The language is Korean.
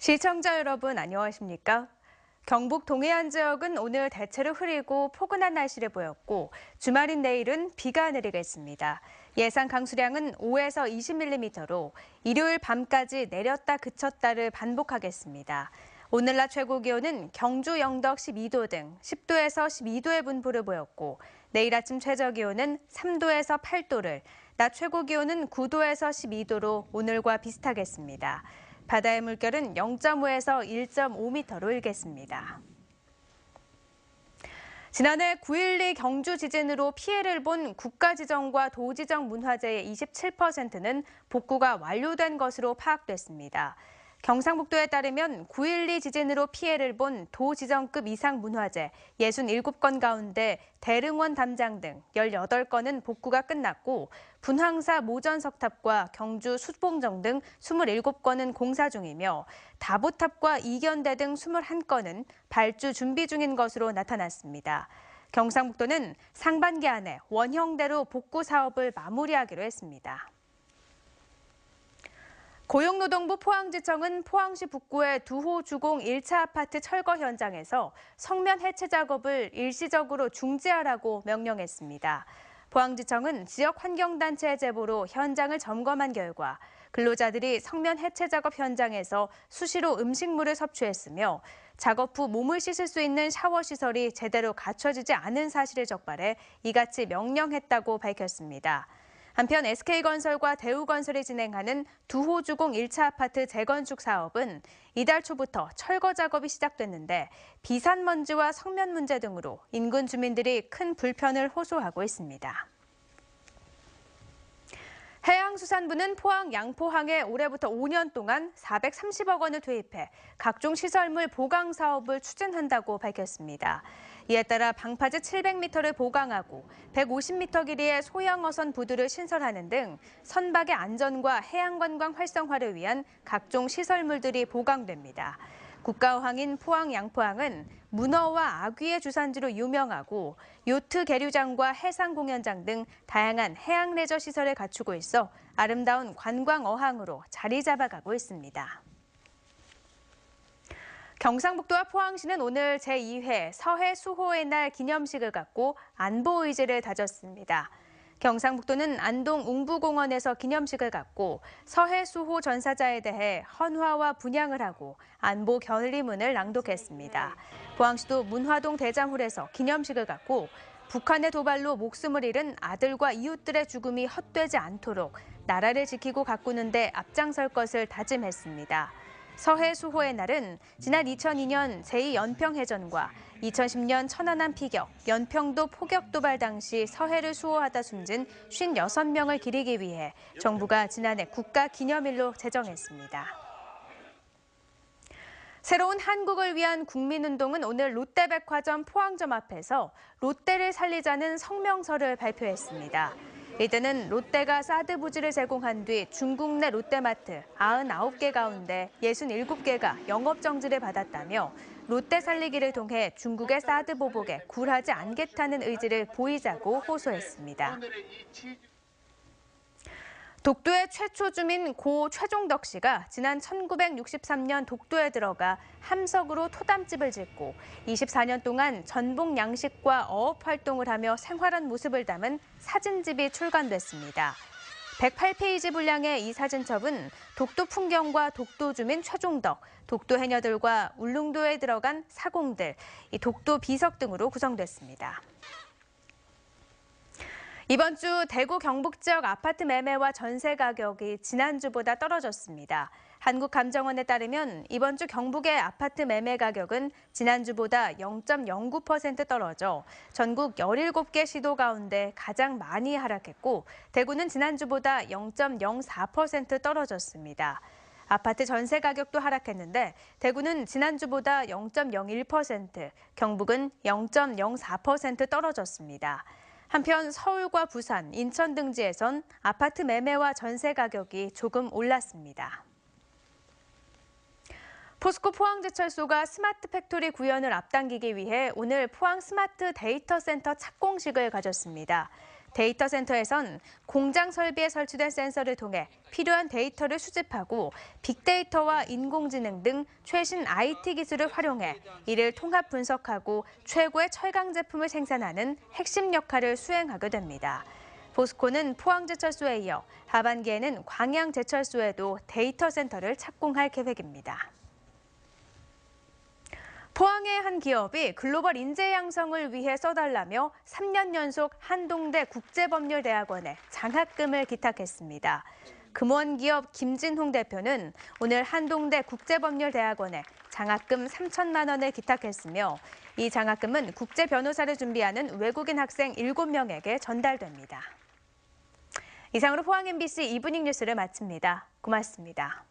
시청자 여러분 안녕하십니까? 경북 동해안 지역은 오늘 대체로 흐리고 포근한 날씨를 보였고 주말인 내일은 비가 내리겠습니다. 예상 강수량은 5에서 20mm로 일요일 밤까지 내렸다 그쳤다를 반복하겠습니다. 오늘 낮 최고 기온은 경주 영덕 12도 등 10도에서 12도의 분포를 보였고 내일 아침 최저 기온은 3도에서 8도를, 낮 최고 기온은 9도에서 12도로 오늘과 비슷하겠습니다. 바다의 물결은 0.5에서 1.5m로 일겠습니다. 지난해 9.12 경주 지진으로 피해를 본 국가지정과 도지정 문화재의 27%는 복구가 완료된 것으로 파악됐습니다. 경상북도에 따르면 9.12 지진으로 피해를 본 도지정급 이상 문화재 67건 가운데 대릉원 담장 등 18건은 복구가 끝났고 분황사 모전석탑과 경주 수봉정 등 27건은 공사 중이며 다보탑과 이견대 등 21건은 발주 준비 중인 것으로 나타났습니다. 경상북도는 상반기 안에 원형대로 복구 사업을 마무리하기로 했습니다. 고용노동부 포항지청은 포항시 북구의 두호 주공 1차 아파트 철거 현장에서 성면 해체 작업을 일시적으로 중지하라고 명령했습니다. 포항지청은 지역 환경단체의 제보로 현장을 점검한 결과 근로자들이 성면 해체 작업 현장에서 수시로 음식물을 섭취했으며 작업 후 몸을 씻을 수 있는 샤워 시설이 제대로 갖춰지지 않은 사실을 적발해 이같이 명령했다고 밝혔습니다. 한편 SK건설과 대우건설이 진행하는 두호주공 1차 아파트 재건축 사업은 이달 초부터 철거 작업이 시작됐는데 비산먼지와 성면 문제 등으로 인근 주민들이 큰 불편을 호소하고 있습니다. 해양수산부는 포항 양포항에 올해부터 5년 동안 430억 원을 투입해 각종 시설물 보강 사업을 추진한다고 밝혔습니다. 이에 따라 방파제 700m를 보강하고 150m 길이의 소형 어선 부두를 신설하는 등 선박의 안전과 해양관광 활성화를 위한 각종 시설물들이 보강됩니다. 국가어항인 포항 양포항은 문어와 아귀의 주산지로 유명하고 요트 계류장과 해상 공연장 등 다양한 해양 레저 시설을 갖추고 있어 아름다운 관광 어항으로 자리 잡아가고 있습니다. 경상북도와 포항시는 오늘 제2회 서해 수호의 날 기념식을 갖고 안보 의지를 다졌습니다. 경상북도는 안동 웅부공원에서 기념식을 갖고 서해 수호 전사자에 대해 헌화와 분향을 하고 안보 결의문을 낭독했습니다. 포항시도 문화동 대장홀에서 기념식을 갖고 북한의 도발로 목숨을 잃은 아들과 이웃들의 죽음이 헛되지 않도록 나라를 지키고 가꾸는 데 앞장설 것을 다짐했습니다. 서해 수호의 날은 지난 2002년 제2연평해전과 2010년 천안함 피격, 연평도 포격 도발 당시 서해를 수호하다 숨진 56명을 기리기 위해 정부가 지난해 국가기념일로 제정했습니다. 새로운 한국을 위한 국민운동은 오늘 롯데백화점 포항점 앞에서 롯데를 살리자는 성명서를 발표했습니다. 이때는 롯데가 사드 부지를 제공한 뒤 중국 내 롯데마트 99개 가운데 67개가 영업정지를 받았다며 롯데 살리기를 통해 중국의 사드 보복에 굴하지 않겠다는 의지를 보이자고 호소했습니다. 독도의 최초 주민 고 최종덕 씨가 지난 1963년 독도에 들어가 함석으로 토담집을 짓고 24년 동안 전복 양식과 어업 활동을 하며 생활한 모습을 담은 사진집이 출간됐습니다. 108페이지 분량의 이 사진첩은 독도 풍경과 독도 주민 최종덕, 독도 해녀들과 울릉도에 들어간 사공들, 독도 비석 등으로 구성됐습니다. 이번 주 대구 경북 지역 아파트 매매와 전세 가격이 지난주보다 떨어졌습니다. 한국감정원에 따르면 이번 주 경북의 아파트 매매 가격은 지난주보다 0.09% 떨어져 전국 17개 시도 가운데 가장 많이 하락했고 대구는 지난주보다 0.04% 떨어졌습니다. 아파트 전세 가격도 하락했는데 대구는 지난주보다 0.01%, 경북은 0.04% 떨어졌습니다. 한편 서울과 부산, 인천 등지에선 아파트 매매와 전세 가격이 조금 올랐습니다. 포스코 포항제철소가 스마트 팩토리 구현을 앞당기기 위해 오늘 포항 스마트 데이터 센터 착공식을 가졌습니다. 데이터 센터에선 공장 설비에 설치된 센서를 통해 필요한 데이터를 수집하고 빅데이터와 인공지능 등 최신 IT 기술을 활용해 이를 통합 분석하고 최고의 철강 제품을 생산하는 핵심 역할을 수행하게 됩니다. 포스코는 포항제철소에 이어 하반기에는 광양제철소에도 데이터 센터를 착공할 계획입니다. 포항의 한 기업이 글로벌 인재 양성을 위해 써달라며 3년 연속 한동대 국제법률대학원에 장학금을 기탁했습니다. 금원기업 김진홍 대표는 오늘 한동대 국제법률대학원에 장학금 3천만 원을 기탁했으며 이 장학금은 국제 변호사를 준비하는 외국인 학생 7명에게 전달됩니다. 이상으로 포항 MBC 이브닝 뉴스를 마칩니다. 고맙습니다.